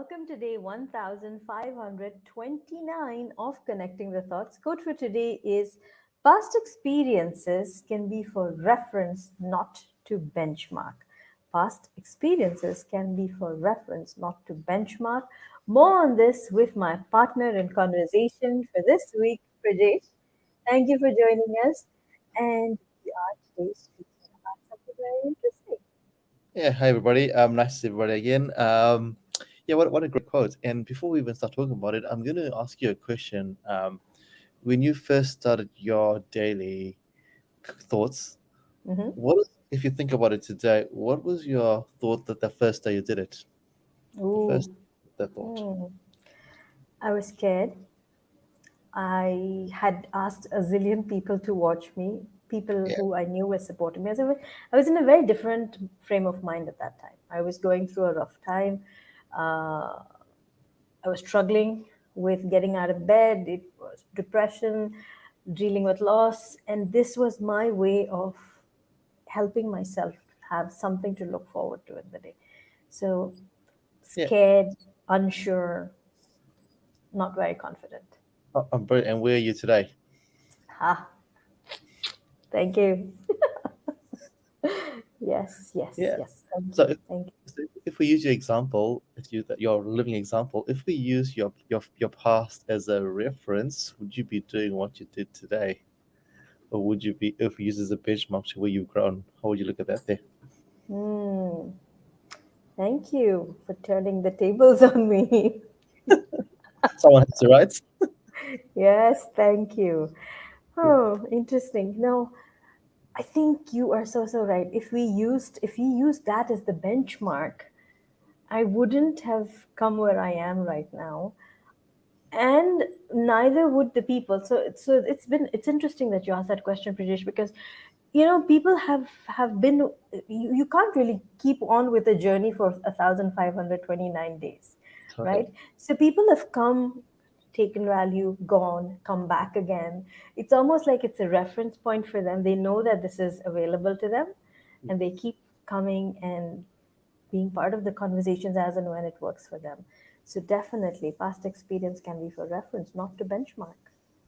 welcome to day 1529 of Connecting the Thoughts. Quote for today is: Past experiences can be for reference, not to benchmark. Past experiences can be for reference, not to benchmark. More on this with my partner in conversation for this week, Prajesh. Thank you for joining us. And we are today speaking about something very interesting. Yeah, hi everybody. Nice to see everybody again. Yeah, what a great quote. And before we even start talking about it, I'm going to ask you a question. When you first started your daily thoughts, Mhm. if you think about it today, what was your thought that the first day you did it? The first Ooh. that thought. Hmm. I was scared. I had asked a zillion people to watch me, people Yeah, who I knew were supporting me. I was in a very different frame of mind at that time. I was going through a rough time. Uh, I was struggling with getting out of bed. It was depression, dealing with loss. And this was my way of helping myself have something to look forward to in the day. So, yeah. scared, unsure, not very confident. I'm brilliant. And where are you today? Ha, thank you. Yes, yes, Yeah. yes. Thank So you. if, Thank you. if we use your example, if you that your living example, if we use your past as a reference, would you be doing what you did today? Or would you be, if you use as a benchmark to where you've grown, how would you look at that there? Hmm. Thank you for turning the tables on me. Someone has to write. Yes, thank you. Oh, interesting. No, I think you are so right. If we used that as the benchmark, I wouldn't have come where I am right now, and neither would the people. So it's interesting that you asked that question, Prajesh, because people have been. You can't really keep on with a journey for 1,529 days, right? Totally. So people have come, taken value, gone, come back again. It's almost like it's a reference point for them. They know that this is available to them, and they keep coming and being part of the conversations as and when it works for them. So definitely, past experience can be for reference, not to benchmark.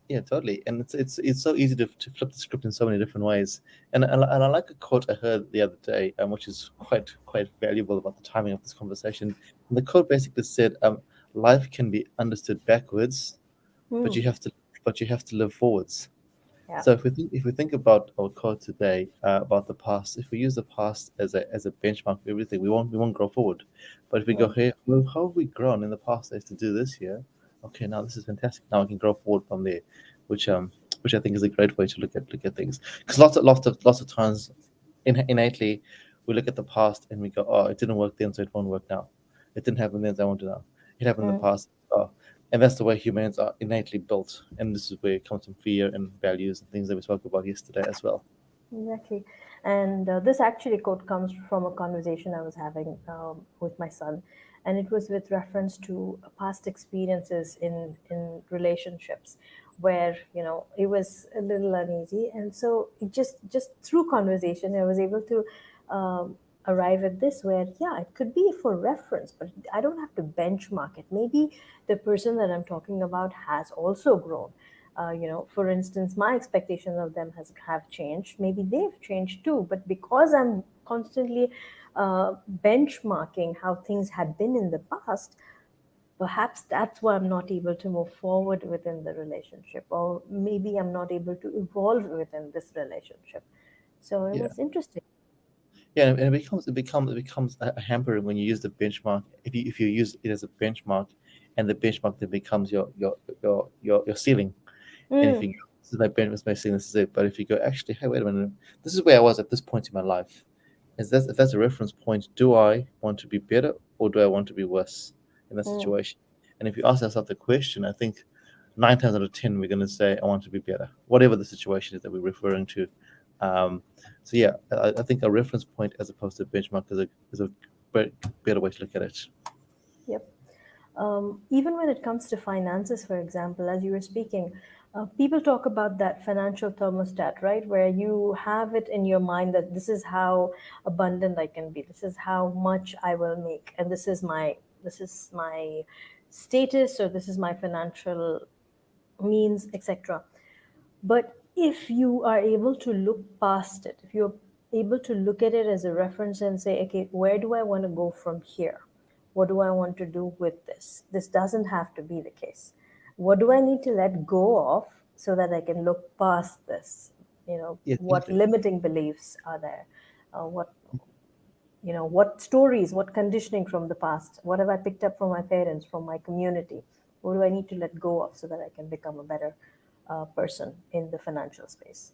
Yeah, totally. And it's so easy to flip the script in so many different ways. And I like a quote I heard the other day, which is quite valuable about the timing of this conversation. And the quote basically said, "Life can be understood backwards, but Hmm. you have to live forwards." Yeah. So if we think about our code today, about the past, if we use the past as a benchmark for everything, we won't grow forward. But if we go, Hmm. hey, well, how have we grown in the past days to do this here? Okay, now this is fantastic. Now I can grow forward from there, which which I think is a great way to look at things. Because lots of times, innately, we look at the past and we go, oh, it didn't work then, so it won't work now. It didn't happen then, so I won't do now. It happened in the Hmm. past. Oh, and that's the way humans are innately built, and this is where it comes from fear and values and things that we spoke about yesterday as well. Exactly. And this actually quote comes from a conversation I was having with my son. And it was with reference to past experiences in relationships where, it was a little uneasy. And so just through conversation, I was able to arrive at this where, yeah, it could be for reference, but I don't have to benchmark it. Maybe the person that I'm talking about has also grown. For instance, my expectations of them have changed. Maybe they've changed too, but because I'm constantly benchmarking how things had been in the past, perhaps that's why I'm not able to move forward within the relationship, or maybe I'm not able to evolve within this relationship. So it Yeah, was interesting. yeah, and it becomes a hampering when you use the benchmark. If you use it as a benchmark, and the benchmark then becomes your ceiling. And if you Mm, go, this is my benchmark, this is my ceiling, this is it. But if you go, actually, hey, wait a minute, this is where I was at this point in my life. If that's a reference point, do I want to be better or do I want to be worse in that mm, situation? And if you ask ourselves the question, I think 9 times out of 10 we're going to say I want to be better, whatever the situation is that we're referring to. Um, so yeah, I think a reference point as opposed to a benchmark is a better way to look at it. yep. Even when it comes to finances, for example, as you were speaking, people talk about that financial thermostat, right? Where you have it in your mind that this is how abundant I can be, this is how much I will make, and this is my this is my status, or this is my financial means, etc. But if you are able to look past it, if you're able to look at it as a reference and say, okay, where do I want to go from here? What do I want to do with this? This doesn't have to be the case. What do I need to let go of so that I can look past this? Yeah, What definitely. limiting beliefs are there? What what stories, what conditioning from the past, what have I picked up from my parents, from my community? What do I need to let go of so that I can become a better person in the financial space?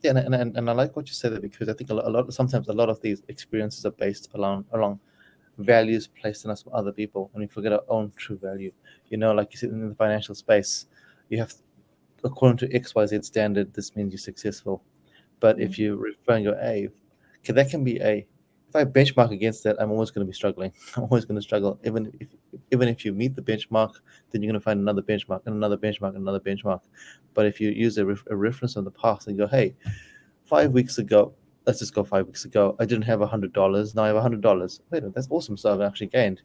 Yeah, and I like what you said there, because I think sometimes a lot of these experiences are based along values placed in us from other people, and we forget our own true value. Like you said, in the financial space, you have, according to XYZ standard, this means you're successful. But if you refer and go, A, okay, that can be A. If I benchmark against that, I'm always going to be struggling. I'm always going to struggle. Even if you meet the benchmark, then you're going to find another benchmark and another benchmark and another benchmark. But if you use a reference from the past and go, hey, 5 weeks ago, let's just go 5 weeks ago, I didn't have $100. Now I have $100. Wait a minute, that's awesome. So I've actually gained.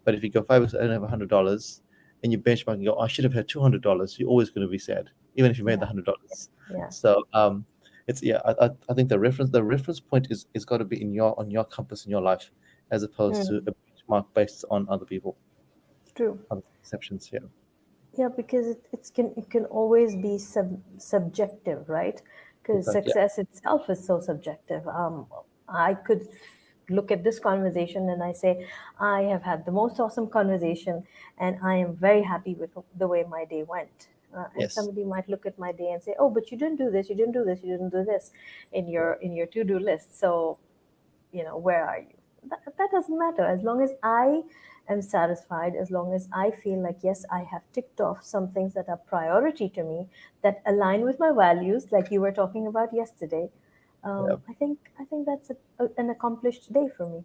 But if you go 5 weeks, I don't have $100, and you benchmark and go, I should have had $200, you're always going to be sad, even if you made the Yeah, $100. yeah. So it's yeah, I think the reference point is got to be on your compass in your life, as opposed to Mm, a benchmark based on other people, true. other perceptions. Yeah, Yeah, because it can always be subjective, right? it's Because like yeah, success itself is so subjective. I could look at this conversation and I say, I have had the most awesome conversation, and I am very happy with the way my day went. And yes, somebody might look at my day and say, oh, but you didn't do this, you didn't do this, you didn't do this in your to-do list. So where are you? That doesn't matter, as long as I am satisfied, as long as I feel like, yes, I have ticked off some things that are priority to me, that align with my values, like you were talking about yesterday. yeah, I think that's an accomplished day for me.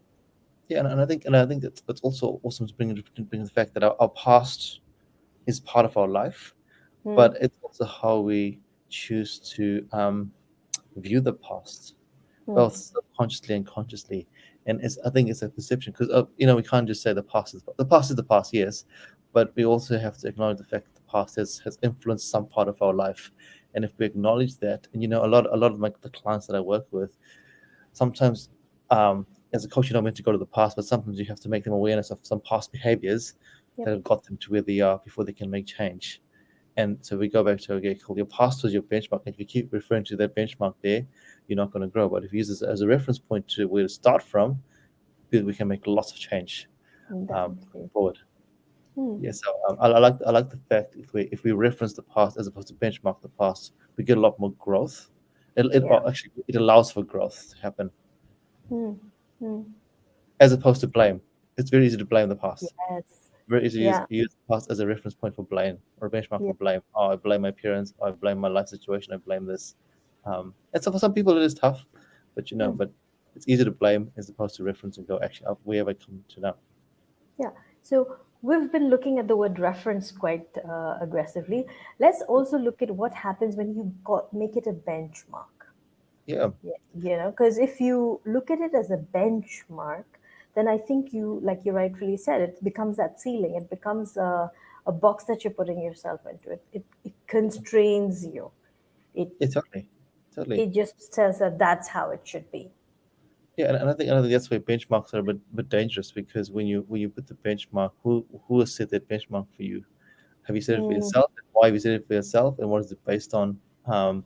yeah, and I think it's also awesome to bring the fact that our past is part of our life, Hmm. but it's also how we choose to view the past, Hmm. both subconsciously and consciously. And I think it's a perception, because we can't just say the past is the past, yes, but we also have to acknowledge the fact that the past has influenced some part of our life. And if we acknowledge that, and a lot of the clients that I work with, sometimes, as a coach, you're not meant to go to the past, but sometimes you have to make them awareness of some past behaviors Yep. that have got them to where they are before they can make change. And so we go back to, okay, cool, your past was your benchmark. If you keep referring to that benchmark there, you're not going to grow. But if you use this as a reference point to where to start from, then we can make lots of change Definitely. forward. Hmm. Yeah, so I like the fact, if we reference the past as opposed to benchmark the past, we get a lot more growth. Yeah. Actually, it allows for growth to happen, Hmm. Hmm. as opposed to blame. It's very easy to blame the past. Yes. Very easy to use, Yeah. use the past as a reference point for blame, or a benchmark Yeah. for blame. Oh, I blame my parents. Oh, I blame my life situation. I blame this. And so for some people it is tough, but Hmm. but it's easy to blame as opposed to reference and go, actually, where have I come to now? Yeah. So we've been looking at the word reference quite aggressively. Let's also look at what happens when you make it a benchmark. Yeah, Yeah, because if you look at it as a benchmark, then I think like you rightfully said, it becomes that ceiling. It becomes a box that you're putting yourself into. It constrains you. It yeah, totally, totally. it just says that that's how it should be. Yeah, and I think that's why benchmarks are a bit dangerous, because when you put the benchmark, who has set that benchmark for you? Have you set it for Mm, yourself? Why have you set it for yourself? And what is it based on? And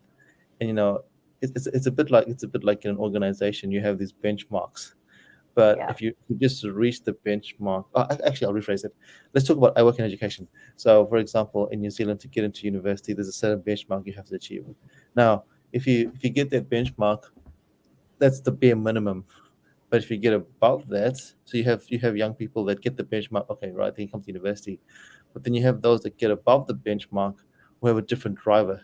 it's a bit like in an organization, you have these benchmarks. But yeah. if you just reach the benchmark, actually, I'll rephrase it. Let's talk about, I work in education. So, for example, in New Zealand, to get into university, there's a certain benchmark you have to achieve. Now, if you get that benchmark, that's the bare minimum. But if you get above that, so you have young people that get the benchmark, okay, right, they come to university. But then you have those that get above the benchmark, who have a different driver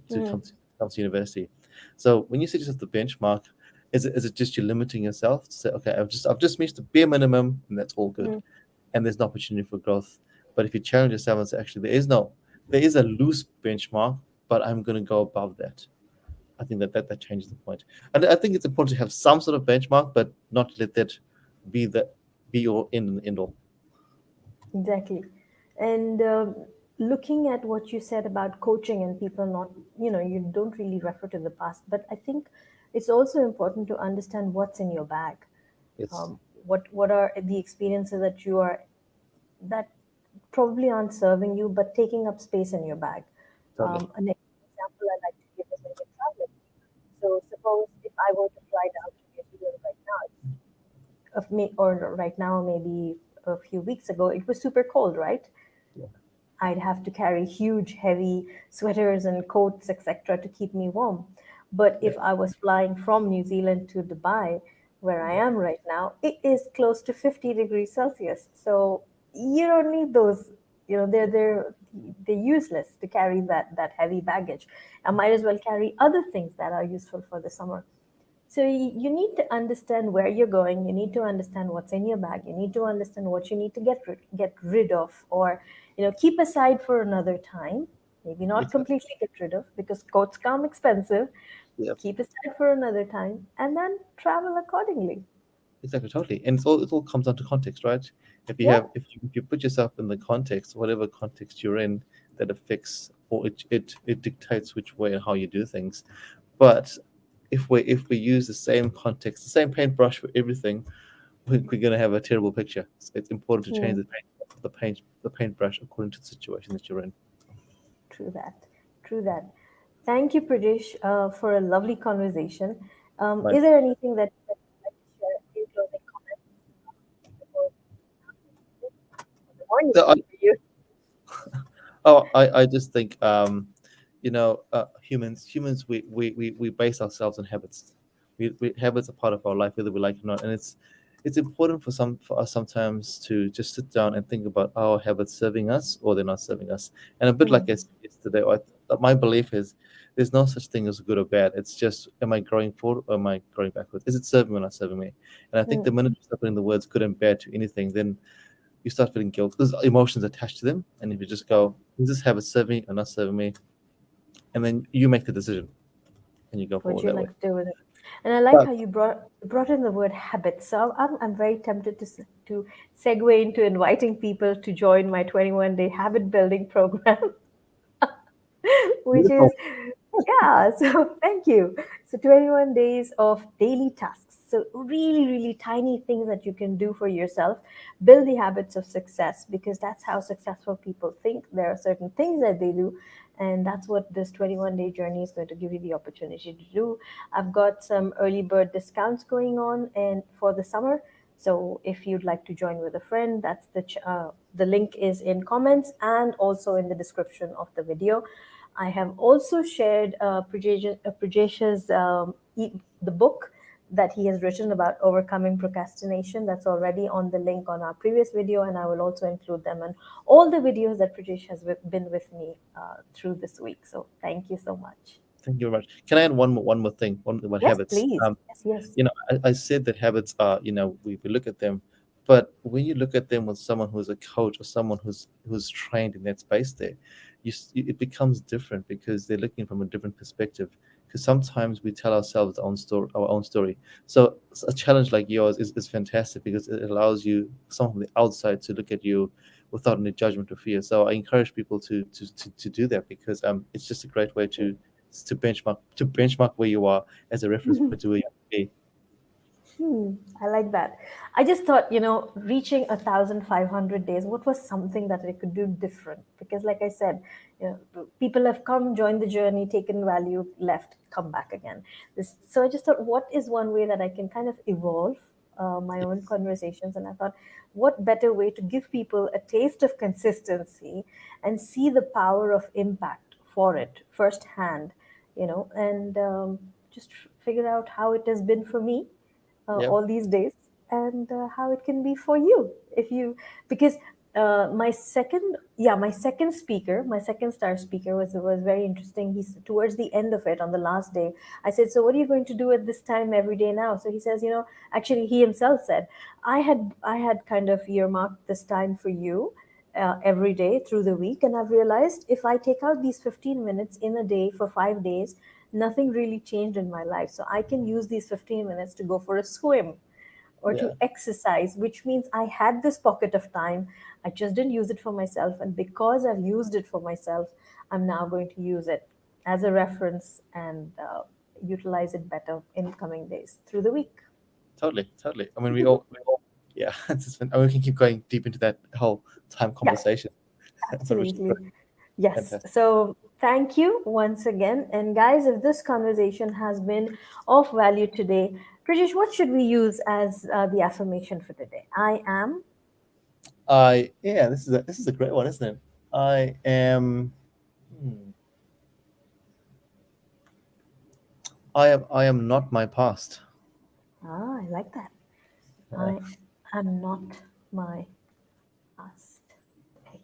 to Mm, come to university. So when you set yourself the benchmark, is it just you limiting yourself to say, okay, I've just reached the bare minimum, and that's all good, mm, and there's no opportunity for growth. But if you challenge yourself and say, actually, there is a loose benchmark, but I'm going to go above that. I think that changes the point. And I think it's important to have some sort of benchmark, but not let that be the be your end and end all. Exactly. And looking at what you said about coaching and people not, you don't really refer to the past, but I think it's also important to understand what's in your bag. It's What are the experiences that probably aren't serving you, but taking up space in your bag. totally. An example I like to give is when you're traveling. So suppose if I were to fly down to New Zealand right now, of me, or right now, maybe a few weeks ago, it was super cold, right? Yeah. I'd have to carry huge, heavy sweaters and coats, etc., to keep me warm. But Yeah. if I was flying from New Zealand to Dubai, where I am right now, it is close to 50 degrees Celsius. So you don't need those. They're useless to carry that heavy baggage. I might as well carry other things that are useful for the summer. So you need to understand where you're going. You need to understand what's in your bag. You need to understand what you need to get rid of, or keep aside for another time. Maybe not Exactly. completely get rid of because coats come expensive. Yeah. Keep aside for another time, and then travel accordingly. Exactly, totally. And it all comes down to context, right? Yeah. If you put yourself in the context, whatever context you're in, that affects or it dictates which way and how you do things. But if we use the same context, the same paintbrush for everything, we're going to have a terrible picture. So it's important to change Hmm. the paintbrush according to the situation that you're in. True that. True that. Thank you, Pradesh, for a lovely conversation. Right. Is there anything that you'd like to share in closing comments before the morning So tea for you? I just think humans we base ourselves on habits. Habits are part of our life whether we like it or not, and it's important for us sometimes to just sit down and think about are our habits serving us or they're not serving us. And a bit like I Hmm. said yesterday, my belief is there's no such thing as good or bad. It's just am I growing forward or am I growing backwards? Is it serving me or not serving me? And I think the Hmm. minute you start putting the words good and bad to anything, then you start feeling guilt. There's emotions attached to them, and if you just Yeah. go, "Is this habit serving me or not serving me?" and then you make the decision and you go What forward you that way. like to do with it? And I like But how you brought in the word habit. So I'm very tempted to segue into inviting people to join my 21-day habit building program. Which is, beautiful. yeah, so thank you. So 21 days of daily tasks. So really, really tiny things that you can do for yourself. Build the habits of success, because that's how successful people think. There are certain things that they do, and that's what this 21-day journey is going to give you the opportunity to do. I've got some early bird discounts going on and for the summer. So if you'd like to join with a friend, that's the link is in comments and also in the description of the video. I have also shared Prajesh's the book that he has written about overcoming procrastination. That's already on the link on our previous video, and I will also include them in all the videos that Prajesh has been with me through this week. So thank you so much. Thank you very much. Can I add one more thing? One about Yes, habits. please. Yes, yes. I said that habits are, we look at them, but when you look at them with someone who's a coach or someone who's trained in that space, there, it becomes different because they're looking from a different perspective. Because sometimes we tell ourselves our own story. So a challenge like yours is fantastic because it allows you, someone from the outside, to look at you without any judgment or fear. So I encourage people to do that because it's just a great way to benchmark where you are as a reference point to where you have to be. I like that. I just thought, reaching 1,500 days, what was something that I could do different? Because, like I said, people have come, joined the journey, taken value, left, come back again. So I just thought, what is one way that I can kind of evolve my own conversations? And I thought, what better way to give people a taste of consistency and see the power of impact for it firsthand, and just figure out how it has been for me Yep. all these days, and how it can be for you if you because my second star speaker was very interesting. He's towards the end of it, on the last day, I said, so what are you going to do at this time every day now? So he says, actually he himself said, I had kind of earmarked this time for you every day through the week, and I've realized if I take out these 15 minutes in a day for 5 days, nothing really changed in my life. So I can use these 15 minutes to go for a swim, or to Yeah, exercise, which means I had this pocket of time. I just didn't use it for myself. And because I've used it for myself, I'm now going to use it as a reference and utilize it better in coming days through the week. totally, totally. I mean, we all yeah. And we can keep going deep into that whole time Yeah, conversation, but which is absolutely. Yes. fantastic. So thank you once again. And guys, if this conversation has been of value today, British, what should we use as the affirmation for today? I am. I yeah, this is a great one, isn't it? I am. hmm, I am not my past. Ah, I like that. Yeah, I am not my past. Okay.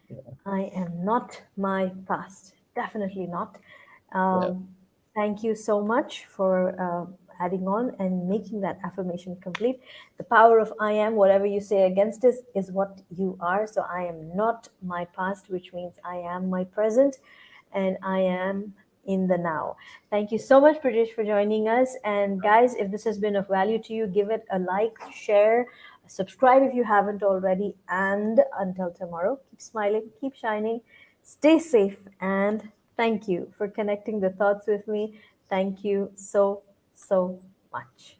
yeah, I am not my past. Definitely not. yeah. Um, Thank you so much for adding on and making that affirmation complete. The power of I am, whatever you say against this, is what you are. So I am not my past, which means I am my present and I am in the now. Thank you so much, Pradesh, for joining us. And guys, if this has been of value to you, give it a like, share, subscribe if you haven't already. And until tomorrow, keep smiling, keep shining, stay safe, and thank you for connecting the thoughts with me. Thank you so, so much.